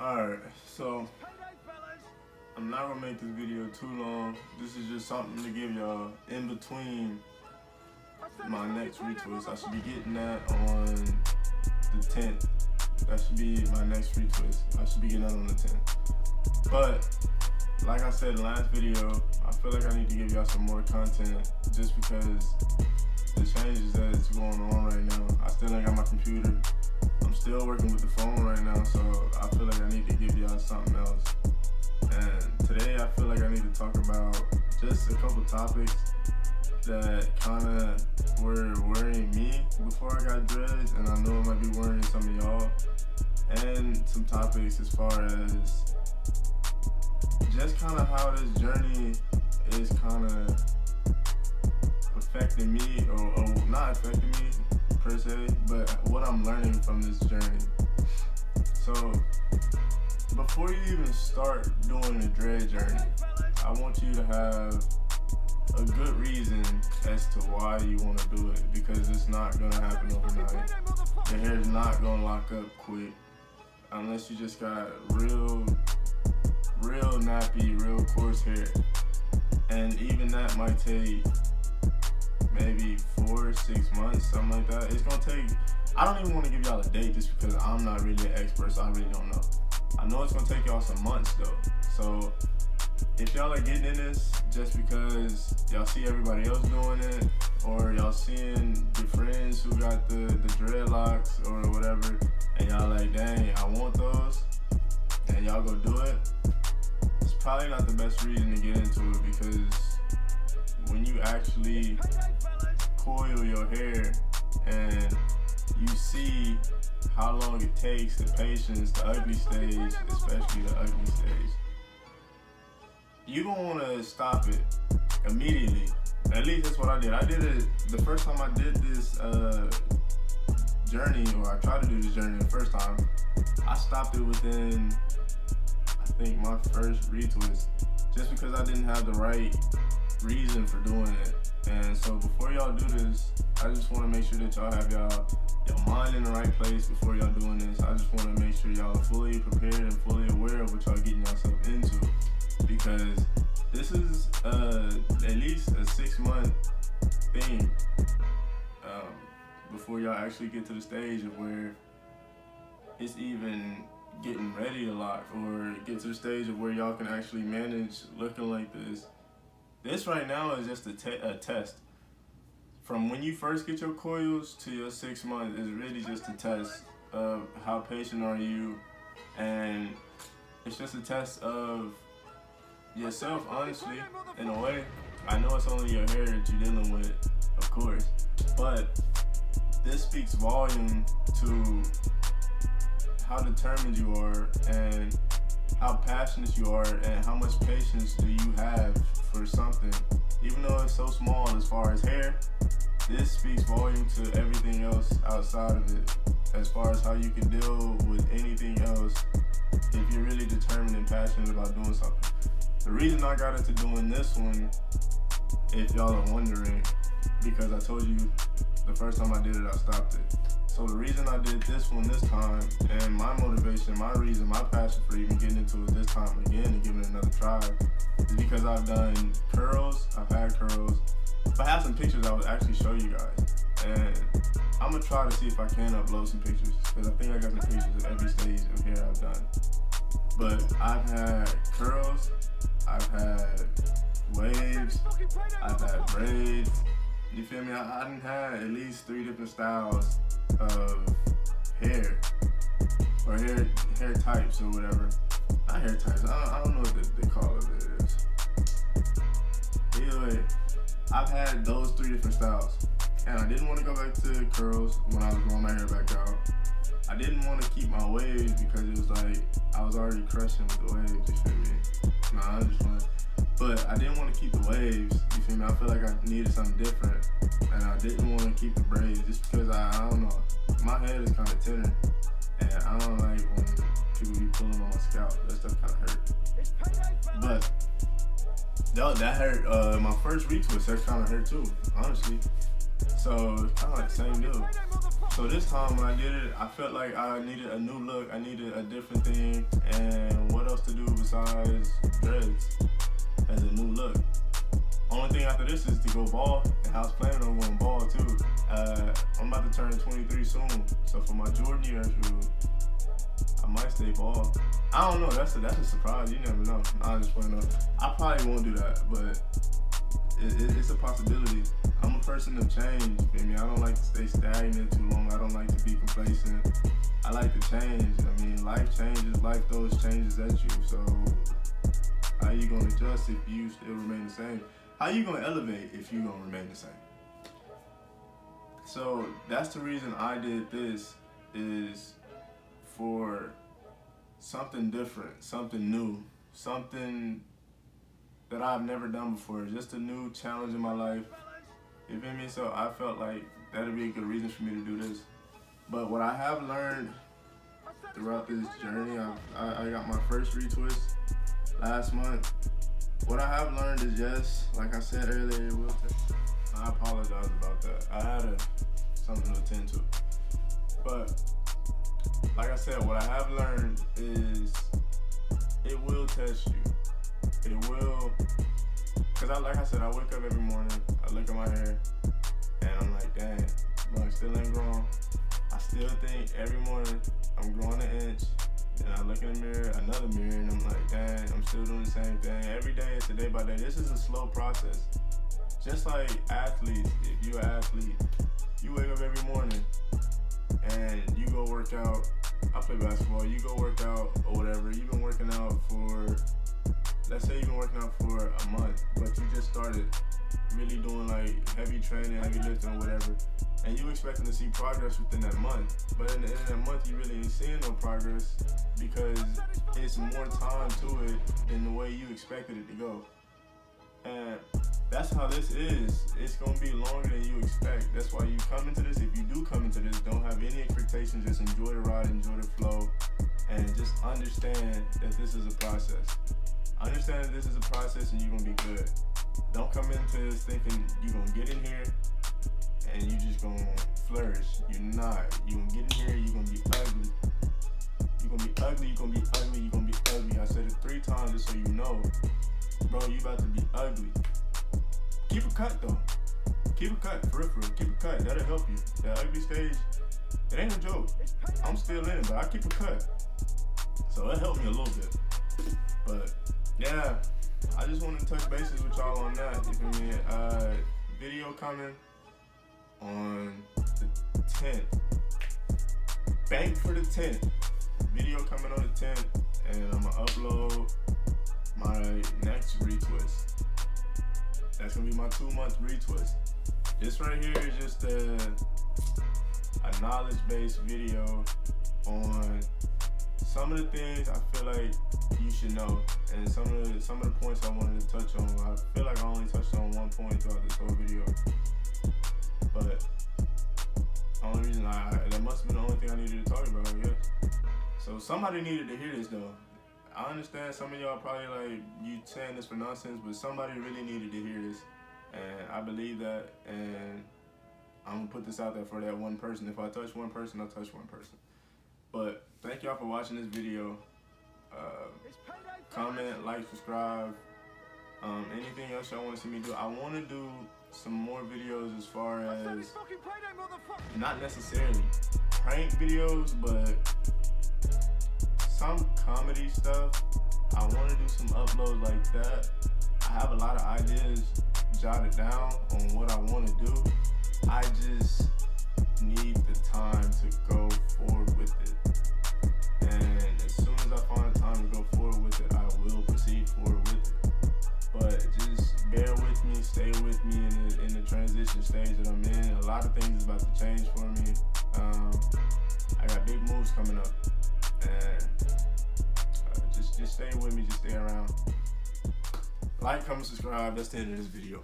Alright, so I'm not gonna make this video too long. This is just something to give y'all in between my next retwist. I should be getting that on the 10th. That should be my next retwist. I should be getting that on the 10th. But like I said in the last video, I feel like I need to give y'all some more content just because the changes that is going on right now. I still ain't got my computer. I'm still working with the phone right now, so I feel like I need to give y'all something else. And today I feel like I need to talk about just a couple topics that kind of were worrying me before I got dreads, and I know it might be worrying some of y'all. And some topics as far as just kind of how this journey is kind of affecting me, or not affecting me per se, but what I'm learning from this journey. So before you even start doing the dread journey, I want you to have a good reason as to why you want to do it, because it's not going to happen overnight. Your hair's not going to lock up quick unless you just got real nappy, real coarse hair. And even that might take maybe 4 or 6 months, something like that. It's gonna take, I don't even want to give y'all a date just because I'm not really an expert, so I really don't know. I know it's gonna take y'all some months though. So if y'all are getting in this just because y'all see everybody else doing it, or y'all seeing your friends who got the dreadlocks or whatever, and y'all like, dang, I want those, and y'all go do it, it's probably not the best reason to get into it, because when you actually coil your hair and you see how long it takes, the patience, the ugly stage, especially the ugly stage, you don't want to stop it immediately. At least that's what I did. I did it the first time I did this journey, or I tried to do this journey the first time. I stopped it within, I think, my first retwist, just because I didn't have the right reason for doing it. And so before y'all do this, I just want to make sure that y'all have y'all mind in the right place before y'all doing this. I just want to make sure y'all are fully prepared and fully aware of what y'all getting yourself into, because this is at least a 6-month thing before y'all actually get to the stage of where it's even getting ready to lock, or get to the stage of where y'all can actually manage looking like this. This right now is just a test. From when you first get your coils to your 6 months is really just a test of how patient are you, and it's just a test of yourself, honestly, in a way. I know it's only your hair that you're dealing with, of course, but this speaks volume to how determined you are, and how passionate you are, and how much patience do you have for something. Even though it's so small as far as hair, this speaks volume to everything else outside of it, as far as how you can deal with anything else if you're really determined and passionate about doing something. The reason I got into doing this one, if y'all are wondering, because I told you the first time I did it, I stopped it. So the reason I did this one this time, and my motivation, my reason, my passion for even getting into it this time again and giving it another try, is because I've done curls, I've had curls. If I have some pictures, I would actually show you guys. And I'm gonna try to see if I can upload some pictures, because I think I got the pictures of every stage of hair I've done. But I've had curls, I've had waves, I've had braids. You feel me? I done had at least 3 different styles of hair, or hair types, or whatever. Not hair types. I don't know what they call it. Either way, I've had those 3 different styles, and I didn't want to go back to curls when I was growing my hair back out. I didn't want to keep my waves because it was like I was already crushing with the waves. You feel me? Nah, I just want. But I didn't want to keep the waves. You feel me? I feel like I needed something different, and I didn't want to keep the braids just because I don't know. My head is kind of tender, and I don't like when people be pulling on my scalp. That stuff kind of hurt. But that hurt. My first retwist, that kind of hurt too, honestly. So it's kind of like the same deal. So this time when I did it, I felt like I needed a new look. I needed a different thing. And what else to do besides dreads as a new look? Only thing after this is to go bald, and I was planning on going bald too. I'm about to turn 23 soon, so for my Jordan year shoot, I might stay bald. I don't know. That's a surprise. You never know. I'm just playing up. I probably won't do that, but it's a possibility. I'm a person of change. You feel me? I don't like to stay stagnant too long. I don't like to be complacent. I like to change. I mean, life changes. Life throws changes at you. So how you gonna adjust if you still remain the same? How you gonna elevate if you gonna remain the same? So that's the reason I did this, is for something different, something new, something that I've never done before, just a new challenge in my life. You feel me? So I felt like that'd be a good reason for me to do this. But what I have learned throughout this journey, I got my first retwist last month. What I have learned is, yes, like I said earlier, it will take. I apologize about that. I had something to attend to. But like I said, what I have learned is it will test you. It will, because like I said, I wake up every morning, I look at my hair, and I'm like, dang, look, still ain't grown. I still think every morning I'm growing an inch, and I look in the mirror, another mirror, and I'm like, dang, I'm still doing the same thing. Every day it's a day by day. This is a slow process. Just like athletes, if you're an athlete, you wake up every morning and you go work out. I play basketball, you go work out or whatever. You've been working out for, let's say you've been working out for a month, but you just started really doing like heavy training, heavy lifting or whatever, and you expecting to see progress within that month. But in that month, you really ain't seeing no progress because it's more time to it than the way you expected it to go. And that's how this is. It's gonna be longer than you expect. That's why you come into this. If you do come into this, don't have any expectations. Just enjoy the ride, enjoy the flow, and just understand that this is a process. Understand that this is a process and you're gonna be good. Don't come into this thinking you're gonna get in here and you just gonna flourish. You're not. You're gonna get in here, you're gonna be ugly. You're gonna be ugly, you're gonna be ugly, you're gonna be ugly. I said it 3 times just so you know. Bro, you about to be ugly. Keep a cut though. Keep a cut, for real. Keep a cut, that'll help you. That ugly stage, it ain't a joke. I'm still in it, but I keep a cut. So it helped me a little bit. But yeah, I just wanted to touch bases with y'all on that. You feel me? Video coming on the 10th. Bank for the 10th. Video coming on the 10th, and I'm gonna upload my next retwist. That's gonna be my 2-month retwist. This right here is just a knowledge-based video on some of the things I feel like you should know, and some of the points I wanted to touch on. I feel like I only touched on one point throughout this whole video, but the only reason that must have been the only thing I needed to talk about, I guess. So somebody needed to hear this though. I understand some of y'all probably like, you saying this for nonsense, but somebody really needed to hear this, and I believe that, and I'm gonna put this out there for that one person. If I touch one person, I'll touch one person. But thank y'all for watching this video. Comment, like, subscribe. Anything else y'all want to see me do? I want to do some more videos as far as, not necessarily prank videos, but some comedy stuff. I want to do some uploads like that. I have a lot of ideas jotted down on what I want to do. I just need the time to go forward with it. And as soon as I find time to go forward with it, I will proceed forward with it. But just bear with me, stay with me in the transition stage that I'm in. A lot of things is about to change for me. I got big moves coming up, and just stay with me, just stay around. Like, comment, subscribe. That's the end of this video.